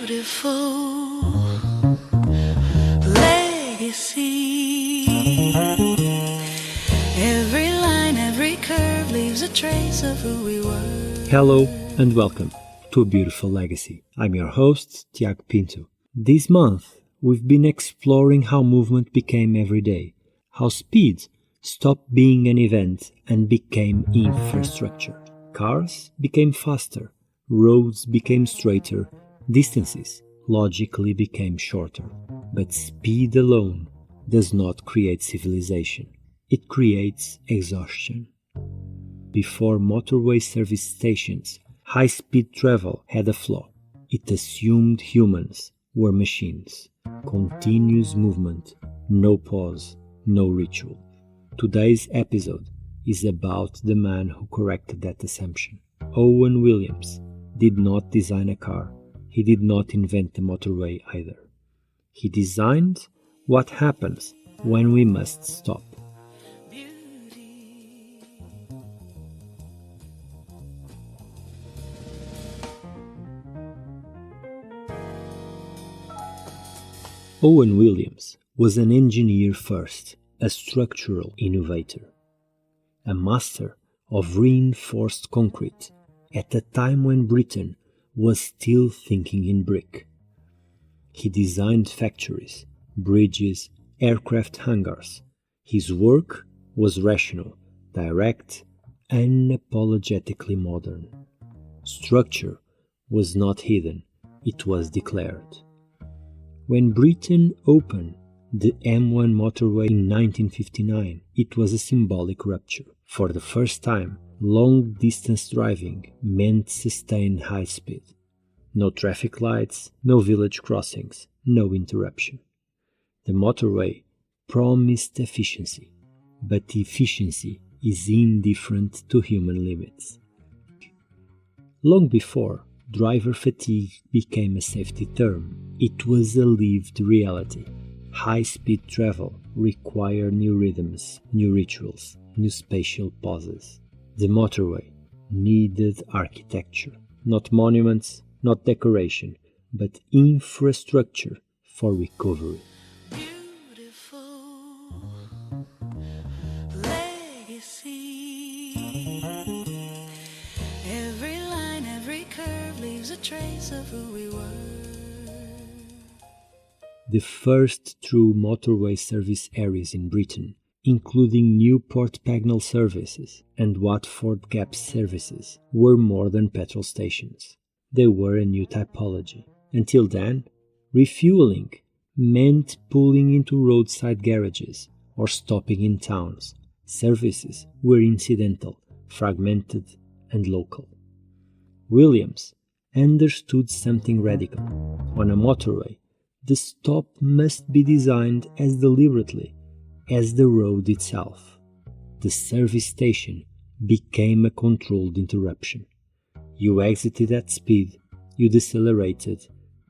beautiful legacy. Every line, every curve leaves a trace of who we were. Hello and welcome to A Beautiful Legacy. I'm your host, Tiago Pinto. This month, we've been exploring how movement became everyday, how speed stopped being an event and became infrastructure. Cars became faster, roads became straighter, distances logically became shorter. But speed alone does not create civilization. It creates exhaustion. Before motorway service stations, high-speed travel had a flaw. It assumed humans were machines. Continuous movement, no pause, no ritual. Today's episode is about the man who corrected that assumption. Owen Williams did not design a car. He did not invent the motorway either. He designed what happens when we must stop. Owen Williams was an engineer first, a structural innovator, a master of reinforced concrete at a time when Britain was still thinking in brick. He designed factories, bridges, aircraft hangars. His work was rational, direct, unapologetically modern. Structure was not hidden, it was declared. When Britain opened the M1 motorway in 1959, it was a symbolic rupture. For the first time, long-distance driving meant sustained high speed. No traffic lights, no village crossings, no interruption. The motorway promised efficiency, but efficiency is indifferent to human limits. Long before driver fatigue became a safety term, it was a lived reality. High-speed travel required new rhythms, new rituals, new spatial pauses. The motorway needed architecture, not monuments, not decoration, but infrastructure for recovery. Beautiful legacy. Every line, every curve leaves a trace of who we were. The first true motorway service areas in Britain, including Newport Pagnell services and Watford Gap services, were more than petrol stations. They were a new typology. Until then, refuelling meant pulling into roadside garages or stopping in towns. Services were incidental, fragmented, and local. Williams understood something radical. On a motorway, the stop must be designed as deliberately as the road itself. The service station became a controlled interruption. You exited at speed, you decelerated,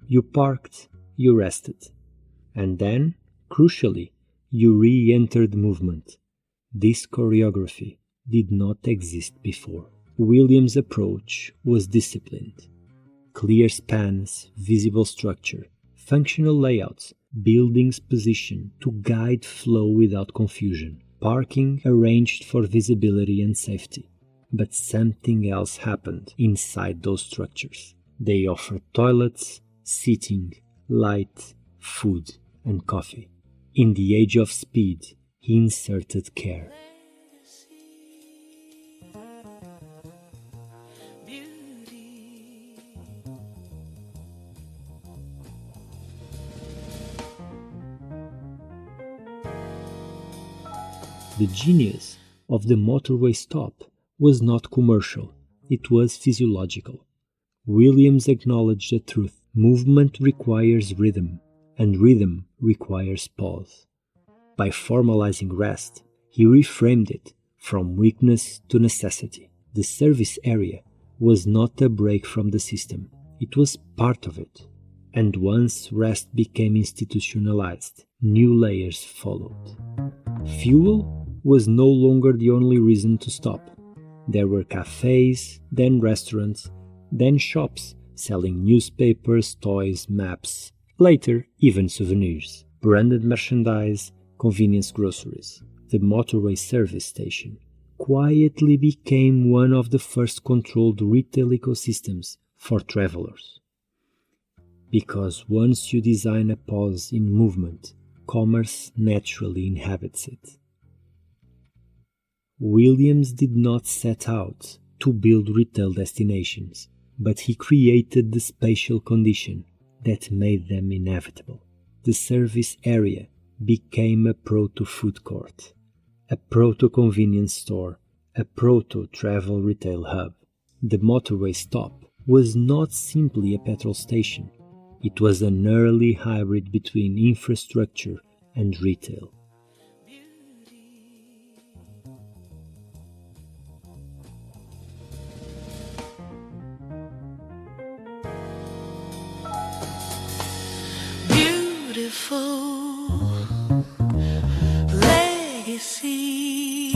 you parked, you rested. And then, crucially, you re-entered movement. This choreography did not exist before. Williams' approach was disciplined. Clear spans, visible structure, functional layouts, buildings positioned to guide flow without confusion, parking arranged for visibility and safety. But something else happened inside those structures. They offered toilets, seating, light, food, and coffee. In the age of speed, he inserted care. The genius of the motorway stop was not commercial, it was physiological. Williams acknowledged the truth. Movement requires rhythm, and rhythm requires pause. By formalizing rest, he reframed it from weakness to necessity. The service area was not a break from the system, it was part of it. And once rest became institutionalized, new layers followed. Fuel was no longer the only reason to stop. There were cafés, then restaurants, then shops selling newspapers, toys, maps, later even souvenirs, branded merchandise, convenience groceries. The motorway service station quietly became one of the first controlled retail ecosystems for travelers. Because once you design a pause in movement, commerce naturally inhabits it. Williams did not set out to build retail destinations, but he created the spatial condition that made them inevitable. The service area became a proto-food court, a proto-convenience store, a proto-travel retail hub. The motorway stop was not simply a petrol station. It was an early hybrid between infrastructure and retail. Beautiful legacy.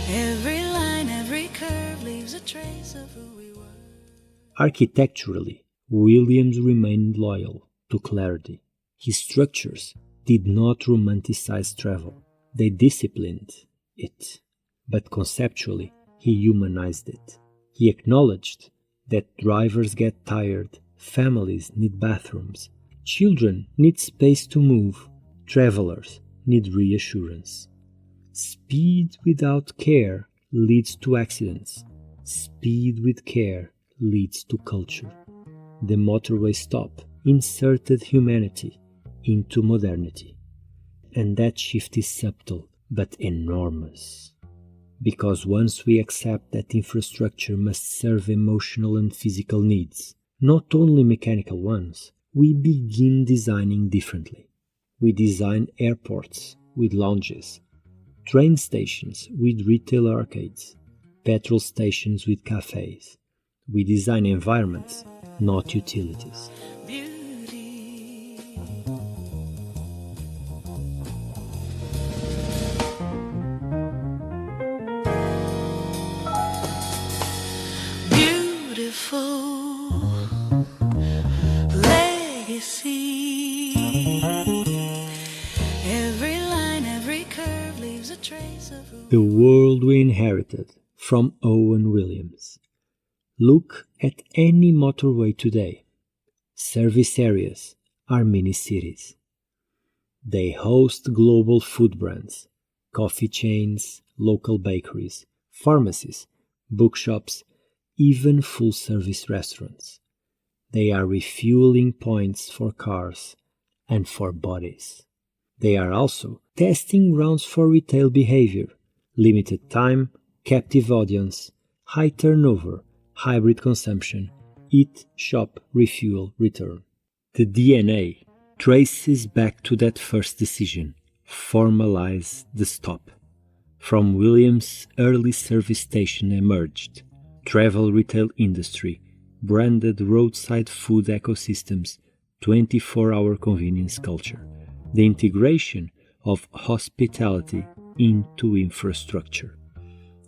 Every line, every curve leaves a trace of who we were. Architecturally, Williams remained loyal to clarity. His structures did not romanticize travel. They disciplined it, but conceptually, he humanized it. He acknowledged that drivers get tired, families need bathrooms, children need space to move, travelers need reassurance. Speed without care leads to accidents. Speed with care leads to culture. The motorway stop inserted humanity into modernity. And that shift is subtle but enormous. Because once we accept that infrastructure must serve emotional and physical needs, not only mechanical ones, we begin designing differently. We design airports with lounges, train stations with retail arcades, petrol stations with cafés. We design environments, not utilities. Beautiful legacy. Every line, every curve leaves a trace of who. The world we inherited from Owen Williams. Look at any motorway today. Service areas are mini cities. They host global food brands, coffee chains, local bakeries, pharmacies, bookshops, even full-service restaurants. They are refueling points for cars and for bodies. They are also testing grounds for retail behavior, limited time, captive audience, high turnover, hybrid consumption, eat, shop, refuel, return. The DNA traces back to that first decision, formalize the stop. From Williams' early service station emerged travel retail industry, branded roadside food ecosystems, 24-hour convenience culture, the integration of hospitality into infrastructure.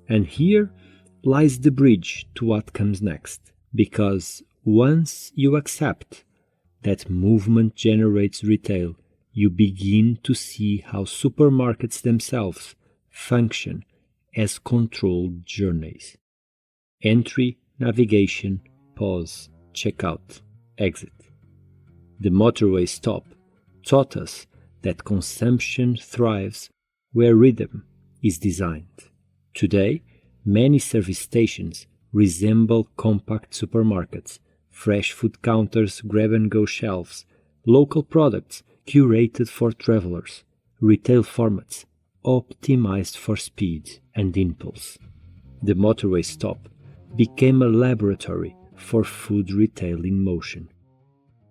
And here lies the bridge to what comes next, because once you accept that movement generates retail, you begin to see how supermarkets themselves function as controlled journeys. Entry, navigation, pause, checkout, exit. The motorway stop taught us that consumption thrives where rhythm is designed. Today, many service stations resemble compact supermarkets, fresh food counters, grab-and-go shelves, local products curated for travelers, retail formats optimized for speed and impulse. The motorway stop became a laboratory for food retail in motion.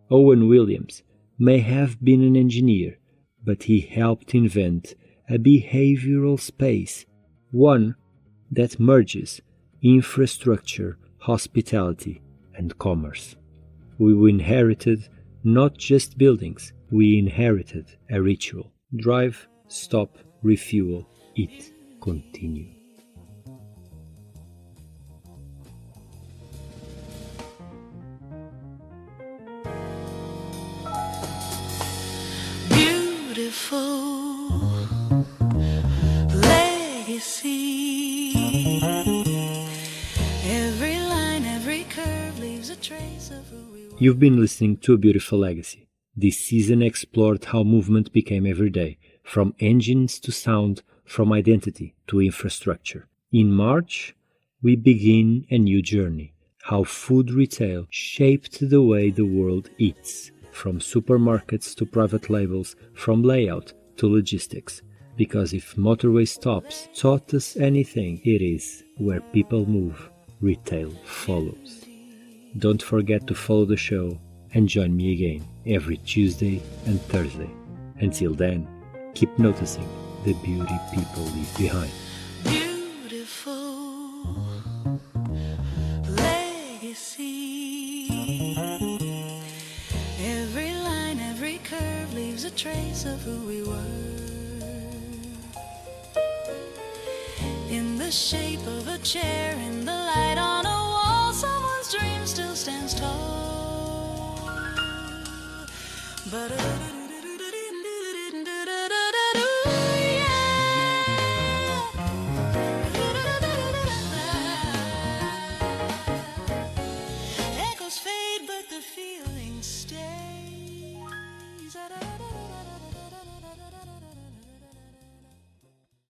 Owen Williams may have been an engineer, but he helped invent a behavioral space, one that merges infrastructure, hospitality, and commerce. We inherited not just buildings, we inherited a ritual. Drive, stop, refuel, eat, continue. beautiful legacy. Every line, every curve leaves a trace of who we were. You've been listening to A Beautiful Legacy. This season explored how movement became everyday, from engines to sound, from identity to infrastructure. In March, we begin a new journey, how food retail shaped the way the world eats, from supermarkets to private labels, from layout to logistics. Because if Motorway Stops taught us anything, it is where people move, retail follows. Don't forget to follow the show and join me again every Tuesday and Thursday. Until then, keep noticing the beauty people leave behind. Beautiful legacy. Every line, every curve leaves a trace of who we were. In the shape of a chair, in the light on a wall, someone's dream still stands tall. But